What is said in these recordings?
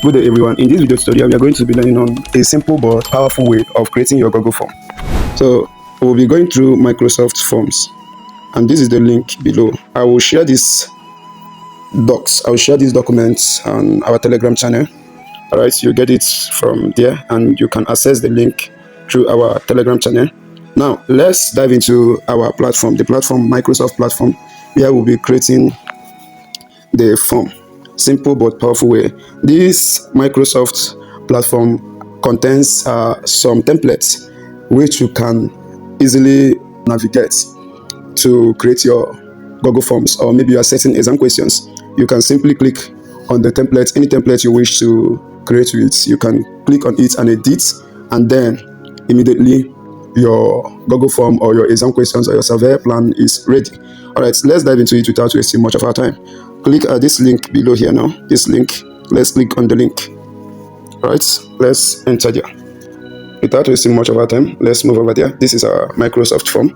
Good day everyone. In this video tutorial we are going to be learning on a simple but powerful way of creating your Google form. So we'll be going through Microsoft Forms, and this is the link below. I will share these documents on our Telegram channel. Alright, you get it from there and you can access the link through our Telegram channel. Now let's dive into our platform, the Microsoft platform, where we'll be creating the form. Simple but powerful way. This Microsoft platform contains some templates which you can easily navigate to create your Google Forms, or maybe you are setting exam questions. You can simply click on the template, any template you wish to create with. You can click on it and edit, and then immediately your Google Form or your exam questions or your survey plan is ready. All right, let's dive into it without wasting much of our time. Click at this link below here now. This link. Let's click on the link. All right, let's enter there. Without wasting much of our time, let's move over there. This is our Microsoft form.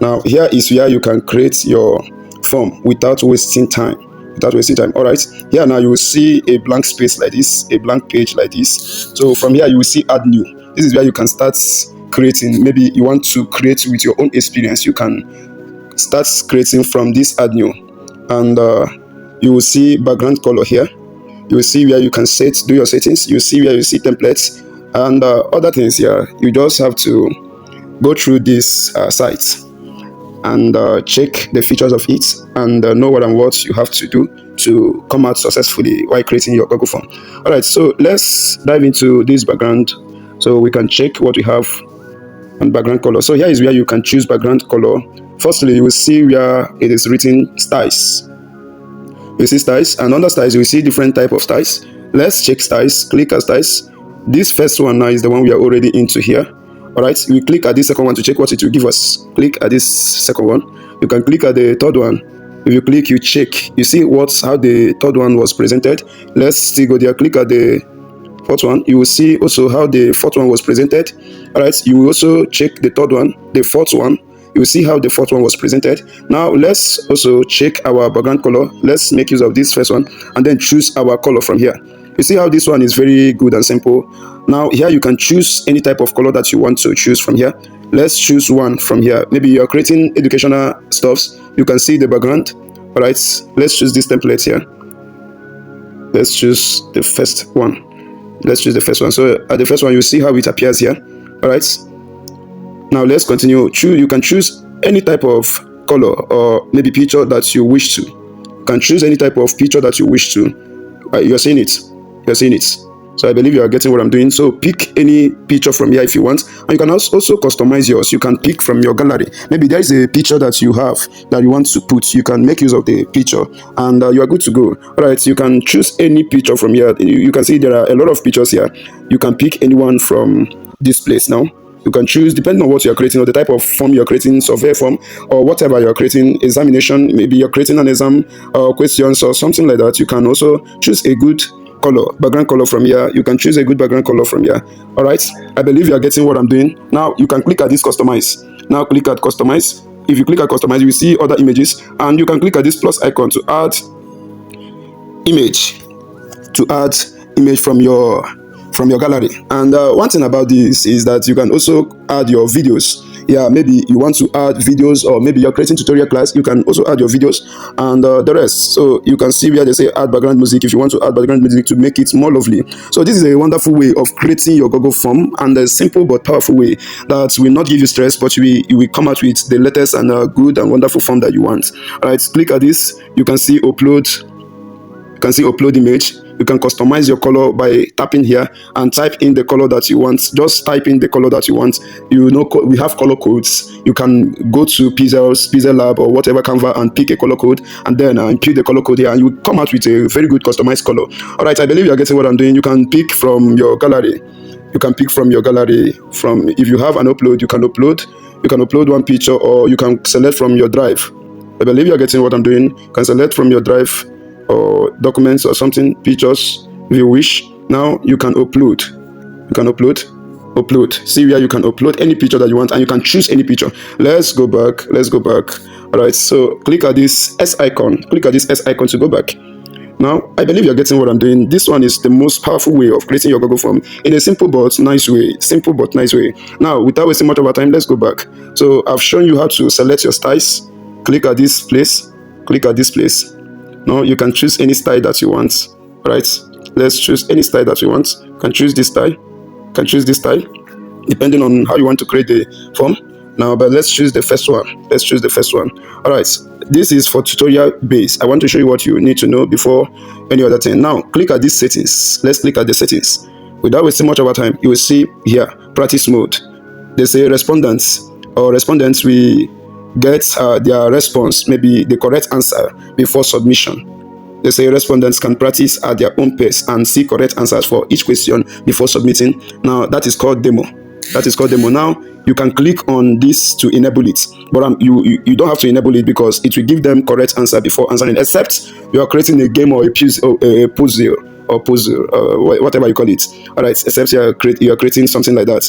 Now here is where you can create your form without wasting time. All right, here now you will see a blank space like this, a blank page like this. So from here you will see add new. This is where you can start creating. Maybe you want to create with your own experience. You can start creating from this add new, and you will see background color here. You will see where you can do your settings. You see where you see templates and other things here. You just have to go through this site and check the features of it and know what you have to do to come out successfully while creating your Google form. All right, so let's dive into this background so we can check what we have on background color. So here is where you can choose background color. Firstly, you will see where it is written styles. You see styles, and under styles you will see different type of styles. Let's check styles. Click at styles. This first one now is the one we are already into here. All right, we click at this second one to check what it will give us. Click at this second one. You can click at the third one. If you click, you check. You see how the third one was presented. Let's still go there. Click at the fourth one. You will see also how the fourth one was presented. All right, you will also check the third one, the fourth one. You will see how the fourth one was presented. Now let's also check our background color. Let's make use of this first one and then choose our color from here. You see how this one is very good and simple. Now here you can choose any type of color that you want to choose from here. Let's choose one from here. Maybe you're creating educational stuffs. You can see the background. All right, let's choose this template here. Let's choose the first one. So at the first one, you see how it appears here. All right, now let's continue. You can choose any type of color or maybe picture that you wish to. You can choose any type of picture that you wish to. You're seeing it. So I believe you are getting what I'm doing. So pick any picture from here if you want, and you can also customize yours. You can pick from your gallery. Maybe there is a picture that you have that you want to put. You can make use of the picture and you are good to go. All right, you can choose any picture from here. You can see there are a lot of pictures here. You can pick anyone from this place now. You can choose depending on what you're creating or the type of form you're creating, survey form or whatever you're creating, examination, maybe you're creating an exam or questions or something like that. You can also choose a good color, background color from here. You can choose a good background color from here. All right, I believe you are getting what I'm doing. Now you can click at this customize. Now click at customize. If you click at customize, you will see other images, and you can click at this plus icon to add image, from your gallery. And one thing about this is that you can also add your videos. Yeah, maybe you want to add videos, or maybe you're creating tutorial class, you can also add your videos and the rest. So you can see where they say add background music if you want to add background music to make it more lovely. So this is a wonderful way of creating your Google form, and a simple but powerful way that will not give you stress, but you will come out with the latest and good and wonderful form that you want. All right, click at this. You can see upload. You can see upload image. You can customize your color by tapping here and type in the color that you want. Just type in the color that you want. You know, we have color codes. You can go to Pixel Lab or whatever Canva and pick a color code, and then input the color code here, and you will come out with a very good customized color. All right, I believe you are getting what I'm doing. You can pick from your gallery. If you have an upload, you can upload one picture, or you can select from your drive. I believe you are getting what I'm doing. You can select from your drive or documents or something, pictures if you wish. Now you can upload. See where you can upload any picture that you want, and you can choose any picture. Let's go back. All right, so click at this S icon to go back. Now, I believe you're getting what I'm doing. This one is the most powerful way of creating your Google form in a simple but nice way. Simple but nice way. Now, without wasting much of our time, let's go back. So I've shown you how to select your styles. Click at this place. Click at this place. Now, you can choose any style that you want. Right? Let's choose any style that you want. You can choose this style. You can choose this style, depending on how you want to create the form. Now, but let's choose the first one. Let's choose the first one. All right, this is for tutorial base. I want to show you what you need to know before any other thing. Now, click at these settings. Let's click at the settings. Without wasting much of our time, you will see here, practice mode. They say respondents will get their response, maybe the correct answer before submission. They say respondents can practice at their own pace and see correct answers for each question before submitting. Now, that is called demo. That is called demo. Now, you can click on this to enable it, but you don't have to enable it because it will give them correct answer before answering, except you are creating a game or a puzzle, whatever you call it. All right, except you are creating something like that.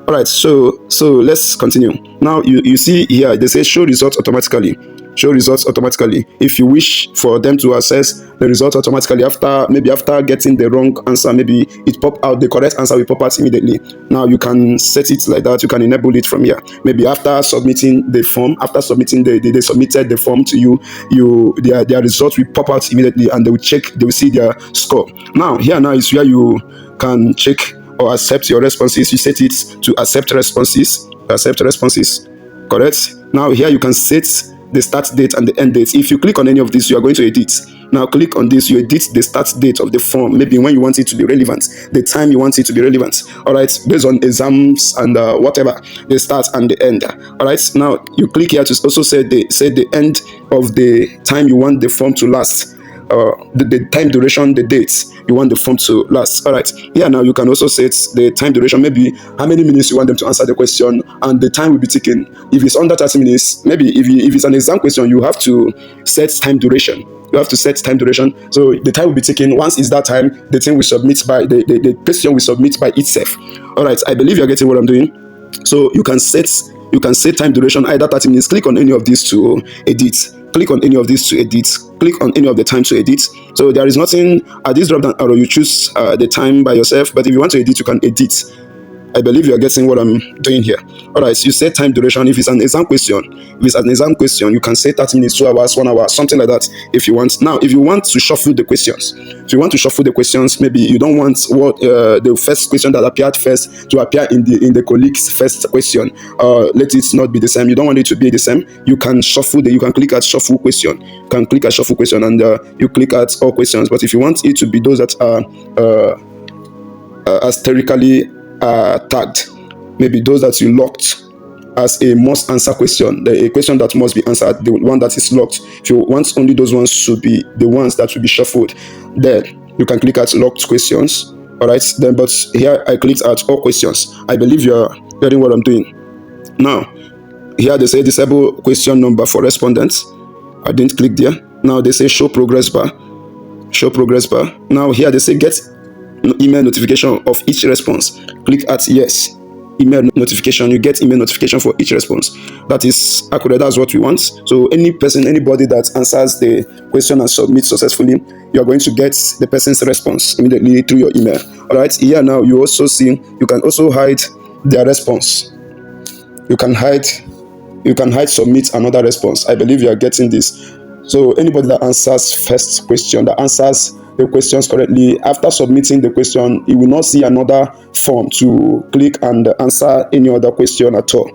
All right, so let's continue. Now, you see here, they say show results automatically. Show results automatically. If you wish for them to access the result automatically after getting the wrong answer, maybe it pop out, the correct answer will pop out immediately. Now you can set it like that. You can enable it from here. Maybe after submitting the form, they submitted the form to you, their result will pop out immediately, and they will see their score. Now is where you can check or accept your responses. You set it to accept responses. Correct. Now here you can set the start date and the end date. If you click on any of this, you are going to edit. Now click on this, you edit the start date of the form, maybe when you want it to be relevant, the time you want it to be relevant. All right, based on exams and whatever, the start and the end. All right, now you click here to also say the end of the time you want the form to last. The time duration, the dates you want the form to last. All right, here now you can also set the time duration, maybe how many minutes you want them to answer the question, and the time will be taken. If it's under 30 minutes, maybe if it's an exam question, you have to set time duration. You have to set time duration, so the time will be taken. Once it's that time, the thing will submit by the question will submit by itself. All right, I believe you're getting what I'm doing. So you can set time duration either 30 minutes. Click on any of these to edit. Click on any of these to edit. Click on any of the time to edit. So there is nothing at this drop down arrow. You choose the time by yourself, but if you want to edit, you can edit. I believe you are getting what I'm doing here. All right, so you set time duration. If it's an exam question, you can say 30 minutes, 2 hours, 1 hour, something like that if you want. Now, if you want to shuffle the questions, maybe you don't want the first question that appeared first to appear in the colleague's first question. Let it not be the same. You don't want it to be the same. You can shuffle you can click at shuffle question. You can click at shuffle question, and you click at all questions. But if you want it to be those that are asterically tagged, maybe those that you locked as a must answer question, a question that must be answered, the one that is locked, if you want only those ones should be the ones that will be shuffled, then you can click at locked questions. All right, then, but here I clicked at all questions. I believe you're getting what I'm doing. Now here they say disable question number for respondents. I didn't click there. Now they say show progress bar. Now here they say get email notification of each response. Click at yes, email notification. You get email notification for each response. That is accurate. That's what we want. So anybody that answers the question and submits successfully, you are going to get the person's response immediately through your email. All right, here now you also see you can also hide their response. You can hide submit another response. I believe you are getting this. So anybody that answers first question, that answers the questions correctly, after submitting the question, you will not see another form to click and answer any other question at all.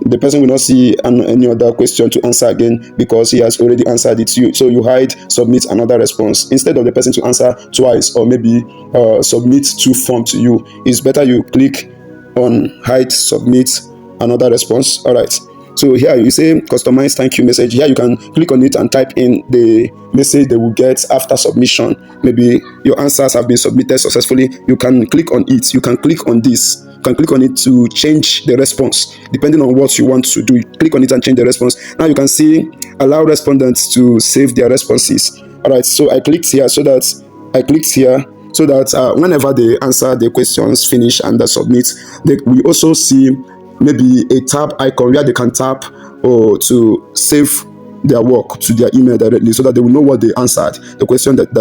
The person will not see any other question to answer again because he has already answered it to you. So you hide submit another response instead of the person to answer twice or maybe submit 2 forms to you. It's better you click on hide submit another response. All right, so here you say customize thank you message. Here you can click on it and type in the message they will get after submission. Maybe your answers have been submitted successfully. You can click on it. You can click on this. You can click on it to change the response depending on what you want to do. You click on it and change the response. Now you can see allow respondents to save their responses. All right, so I clicked here so that whenever they answer the questions, finish and submit, we also see maybe a tab icon where they can tap or to save their work to their email directly, so that they will know what they answered, the question that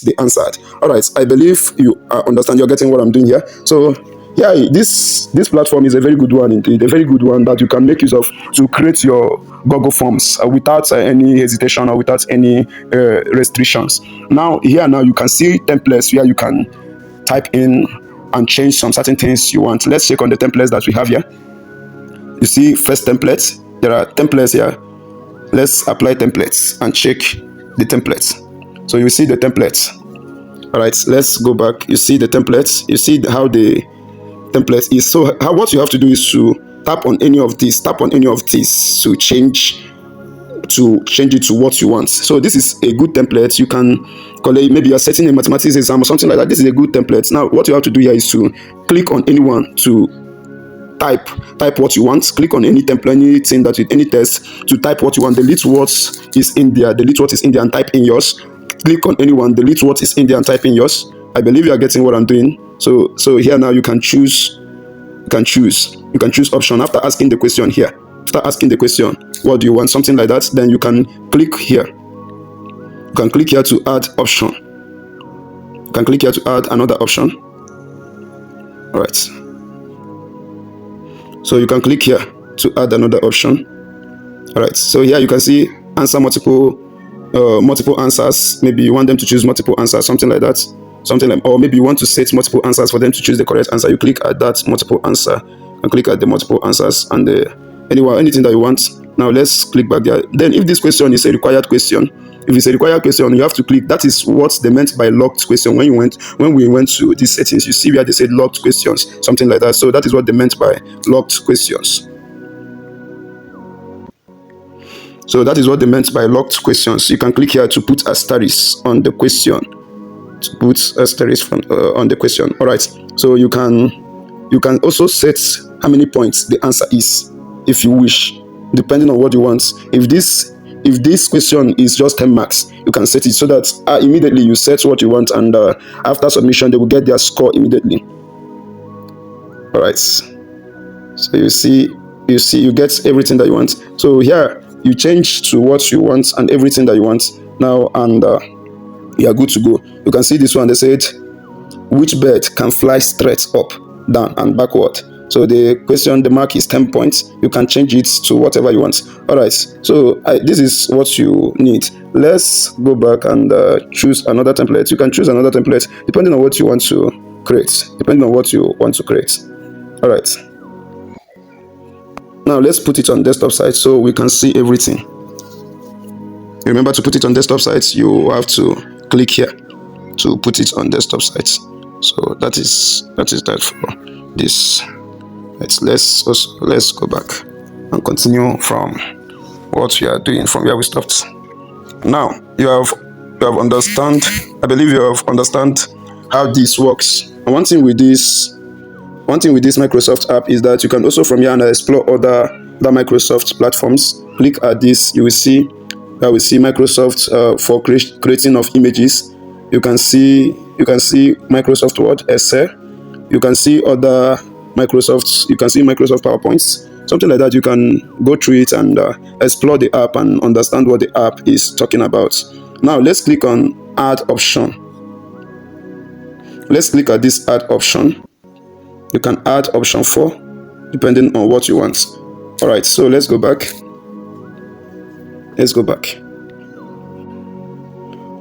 they answered. All right, I believe you understand, you're getting what I'm doing here. So yeah, this platform is a very good one indeed, a very good one that you can make use of to create your Google Forms without any hesitation or without any restrictions. Now you can see templates where you can type in and change some certain things you want. Let's check on the templates that we have here. You see first template, there are templates here. Let's apply templates and check the templates. So you see the templates. All right, let's go back. You see the templates. You see how the template is. So what you have to do is to tap on any of these, to change it to what you want. So this is a good template. You can collect, maybe you're setting a mathematics exam or something like that. This is a good template. Now what you have to do here is to click on anyone to type what you want. Click on any template, anything that with any text to type what you want. Delete what is in there, and type in yours. Click on anyone, delete what is in there and type in yours. I believe you are getting what I'm doing. So here now you can choose option after asking the question here. After asking the question, what do you want, something like that, then you can click here. You can click here to add option. You can click here to add another option. All right, so you can click here to add another option. All right, so here you can see answer multiple answers. Maybe you want them to choose multiple answers, something like that, or maybe you want to set multiple answers for them to choose the correct answer. You click at that multiple answer and click at the multiple answers and anything that you want. Now let's click back there. Then if this question is a required question, if it's a required question, you have to click. That is what they meant by locked question. When we went to these settings, you see where they said locked questions, something like that. So that is what they meant by locked questions. So that is what they meant by locked questions. You can click here to put asterisk on the question. On the question. All right. So you can also set how many points the answer is, if you wish, depending on what you want. If this question is just 10 marks, you can set it so that immediately you set what you want, and after submission they will get their score immediately. All right. So you get everything that you want. So here you change to what you want and everything that you want now, and you are good to go. You can see this one. They said, which bird can fly straight up, down, and backward? So the question, the mark is 10 points. You can change it to whatever you want. All right. So this is what you need. Let's go back and choose another template. You can choose another template depending on what you want to create. All right. Now let's put it on desktop side so we can see everything. Remember, to put it on desktop side, you have to click here to put it on desktop side. So that is that for this. Let's go back and continue from what we are doing from where we stopped. Now you have understand. I believe you have understand how this works. And one thing with this Microsoft app is that you can also from here and explore other Microsoft platforms. Click at this, you will see Microsoft for creating of images. You can see Microsoft Word, Excel. You can see other Microsoft PowerPoints, something like that. You can go through it and explore the app and understand what the app is talking about. Now let's click on add option. Let's click at this add option. You can add option 4 depending on what you want. All right, so let's go back.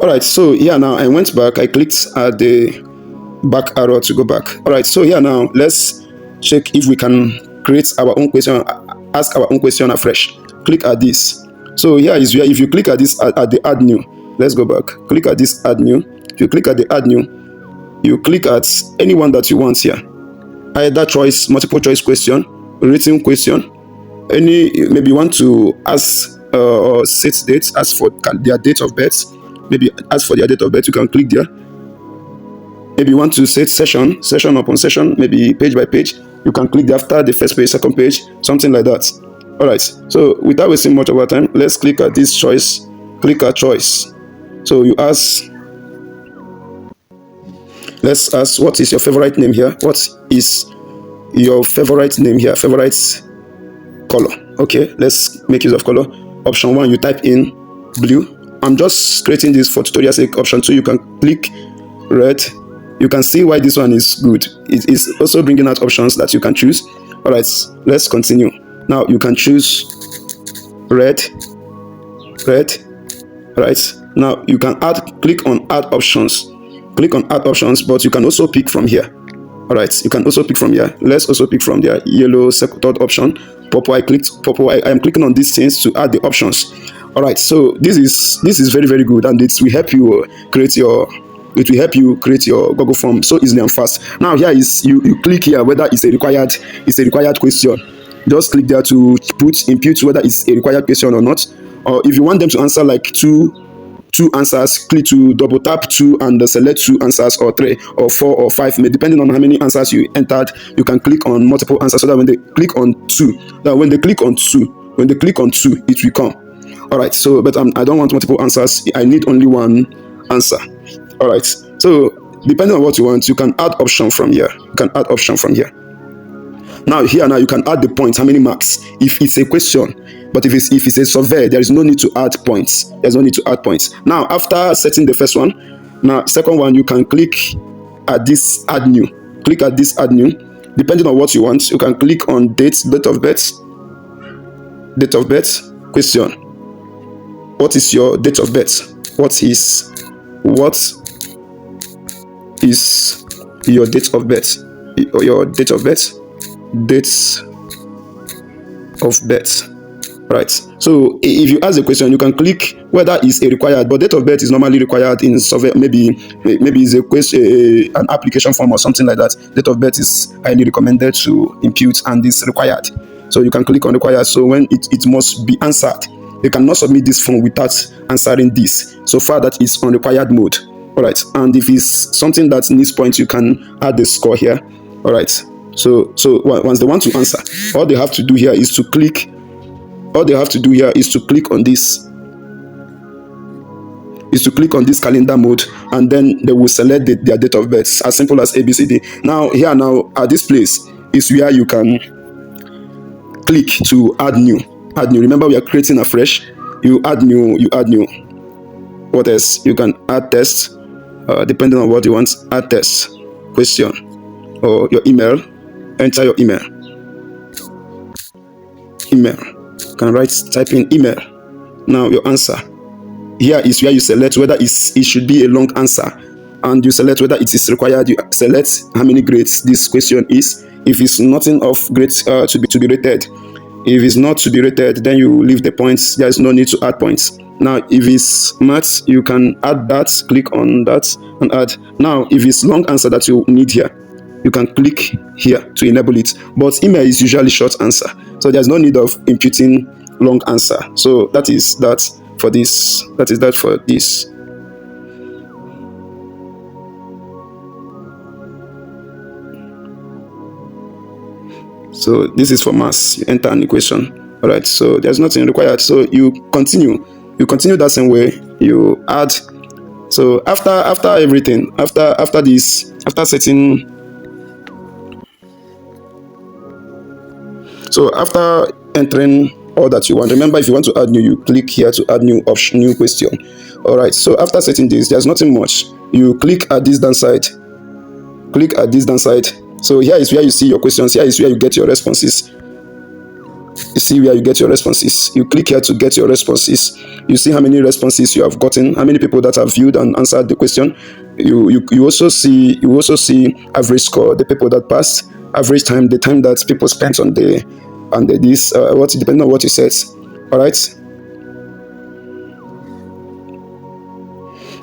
All right, so here now I went back. I clicked at the back arrow to go back. All right, so here now let's check if we can create our own question, ask our own question afresh. Click at this. So here is where if you click at this at the add new. Let's go back. Click at this add new. If you click at the add new, you click at anyone that you want here. Either choice, multiple choice question, written question, maybe you want to ask or set dates, ask for their date of birth. Maybe ask for their date of birth, you can click there. Maybe you want to set session upon session, maybe page by page, you can click after the first page, second page, something like that. All right, so without wasting much of our time, let's click at this choice. Click at choice. So you ask, let's ask, what is your favorite name here? What is your favorite name here? Favorite color? Okay, let's make use of color. option 1, you type in blue. I'm just creating this for tutorial sake. Option 2, you can click red. You can see why this one is good. It is also bringing out options that you can choose. All right, let's continue. Now you can choose red. All right, now you can click on add options. Click on add options, but you can also pick from here. All right, you can also pick from here. Let's also pick from the yellow third option. Purple, I clicked purple. I am clicking on these things to add the options. All right, so this is very, very good, and it will help you create your Google form so easily and fast. Now here is you click here whether it's a required question. Just click there to impute whether it's a required question or not. Or if you want them to answer like two answers, click to double tap 2 and select 2 answers, or 3 or 4 or 5, depending on how many answers you entered. You can click on multiple answers so that when they click on 2, it will come. All right, so but I don't want multiple answers. I need only one answer. All right, so depending on what you want, you can add option from here. Now you can add the points, how many marks if it's a question. But if it's a survey, there is no need to add points. Now after setting the first one, now second one, you can click at this add new. Depending on what you want, you can click on date of birth question. What is your date of birth? What is your date of birth? Dates of birth. Right, so if you ask a question, you can click whether it's a required, but date of birth is normally required in survey. Maybe it's a question, an application form or something like that. Date of birth is highly recommended to impute and is required, so you can click on required. So when it must be answered, you cannot submit this form without answering this. So far that is on required mode. All right, and if it's something that needs points, you can add the score here. All right, so once they want to answer, all they have to do here is to click on this. Calendar mode, and then they will select their date of birth, as simple as ABCD. Now at this place is where you can click to add new. Remember, we are creating afresh. You add new. What else? You can add test, depending on what you want. Add test question or your email. Enter your email. You can type in email. Now your answer. Here is where you select whether it should be a long answer, and you select whether it is required. You select how many grades this question is. If it's nothing of grades to be rated. If it's not to be rated, then you leave the points. There is no need to add points. Now if it's maths, you can add that. Click on that and add. Now if it's long answer that you need here, you can click here to enable it. But email is usually short answer, so there's no need of imputing long answer. So that is that for this. So this is for maths. You enter an equation. All right, so there's nothing required. So you continue that same way. You add. So after everything, after this, after setting. So after entering all that you want, remember, if you want to add new, you click here to add new option, new question. All right, so after setting this, there's nothing much. You click at this down side. So here is where you see your questions. Here is where you get your responses. You see where you get your responses. You click here to get your responses. You see how many responses you have gotten, how many people that have viewed and answered the question. You also see average score, the people that passed, average time, the time that people spent on this, depending on what you set. All right.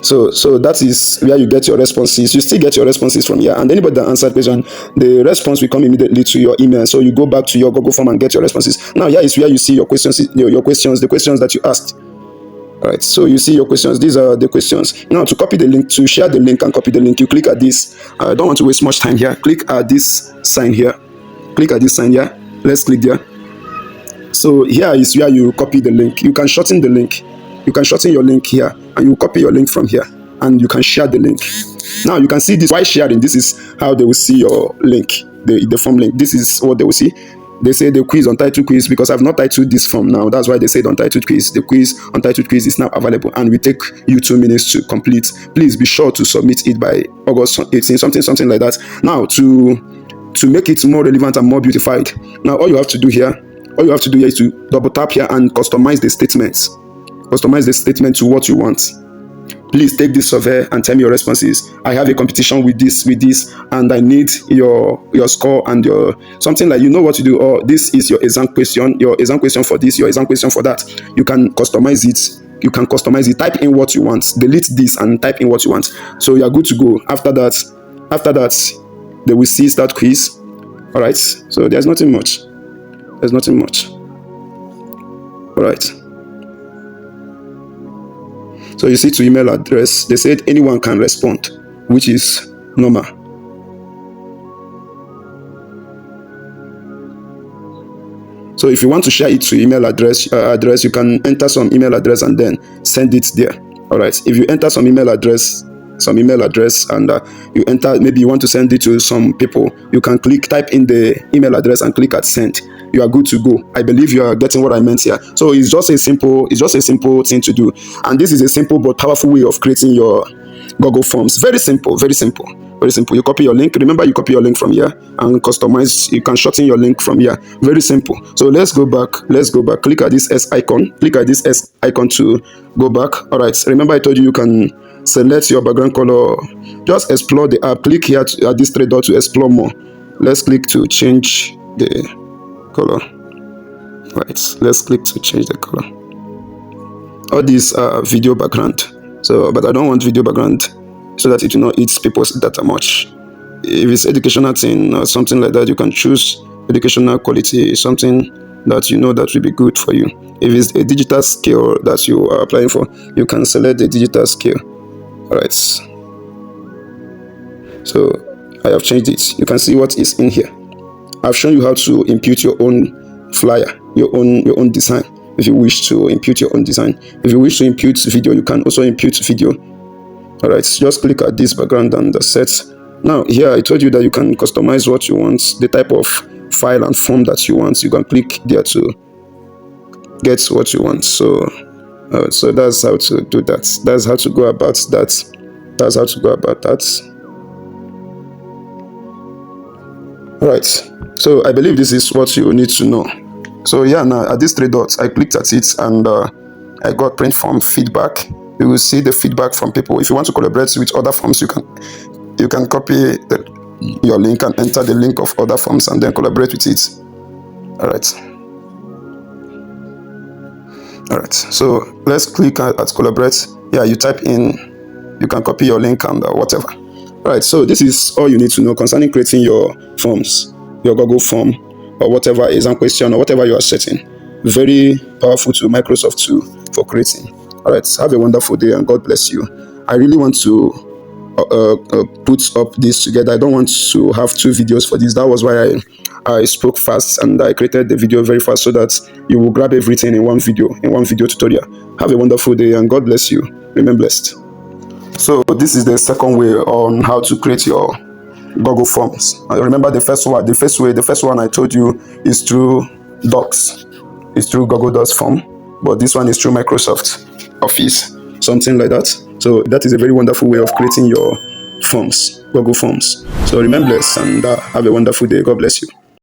So that is where you get your responses. You still get your responses from here, and anybody that answered question, the response will come immediately to your email. So you go back to your Google form and get your responses. Now here is where you see your questions, the questions that you asked. All right, so you see your questions. These are the questions. Now to copy the link, to share the link and copy the link, you click at this. I don't want to waste much time here. Click at this sign here. Let's click there. So here is where you copy the link. You can shorten the link. You can shorten your link here, and you copy your link from here, and you can share the link. Now you can see this. While sharing, this is how they will see your link, the form link. This is what they will see. they say the quiz, untitled quiz, because I've not titled this form now. That's why they said untitled quiz. The quiz, untitled quiz, is now available, and we take you 2 minutes to complete. Please be sure to submit it by August 18, something like that. Now, to make it more relevant and more beautified, now all you have to do here is to double tap here and customize the statements. Customize the statement to what you want. Please take this survey and tell me your responses. I have a competition with this, and I need your score and your something like, you know what to do. Or this is your exam question for this, your exam question for that. You can customize it. Type in what you want. Delete this and type in what you want. So you are good to go. After that, they will see start quiz. All right. So there's nothing much. All right. So you see, to email address, they said anyone can respond, which is normal. So if you want to share it to email address, you can enter some email address and then send it there. All right. If you enter some email address, and you enter, maybe you want to send it to some people, you can type in the email address and click at send. You are good to go. I believe you are getting what I meant here. So it's just a simple thing to do, and this is a simple but powerful way of creating your Google Forms. Very simple. You copy your link. Remember, you copy your link from here and customize. You can shorten your link from here. Very simple. So let's go back. Click at this S icon. To go back. All right. Remember, I told you can select your background color. Just explore the app. Click here at this 3 dots to explore more. Let's click to change the color. Right. Let's click to change the color. All these are video background. So, but I don't want video background so that it will not eat people's data much. If it's educational thing or something like that, you can choose educational quality, something that you know that will be good for you. If it's a digital skill that you are applying for, you can select the digital skill. All right. So I have changed it. You can see what is in here. I've shown you how to impute your own flyer, your own design. If you wish to impute your own design, if you wish to impute video, you can also impute video. All right, just click at this background and the sets. Now here I told you that you can customize what you want, the type of file and form that you want. You can click there to get what you want. So that's how to do that. That's how to go about that. All right. So I believe this is what you need to know. So yeah, now at these 3 dots, I clicked at it and I got print form feedback. You will see the feedback from people. If you want to collaborate with other forms, you can copy your link and enter the link of other forms and then collaborate with it. All right. So let's click at collaborate. Yeah, you type in, you can copy your link and whatever. All right. So this is all you need to know concerning creating your forms, your Google form, or whatever exam question or whatever you are setting. Very powerful tool, Microsoft tool for creating. All right, have a wonderful day and God bless you. I really want to put up this together. I don't want to have 2 videos for this. That was why I spoke fast and I created the video very fast so that you will grab everything in one video tutorial. Have a wonderful day and God bless you. Remain blessed. So this is the second way on how to create your Google Forms. Remember the first one I told you is through Docs. It's through Google Docs form, but this one is through Microsoft Office, something like that. So that is a very wonderful way of creating your forms, Google Forms. So remember blessed and have a wonderful day. God bless you.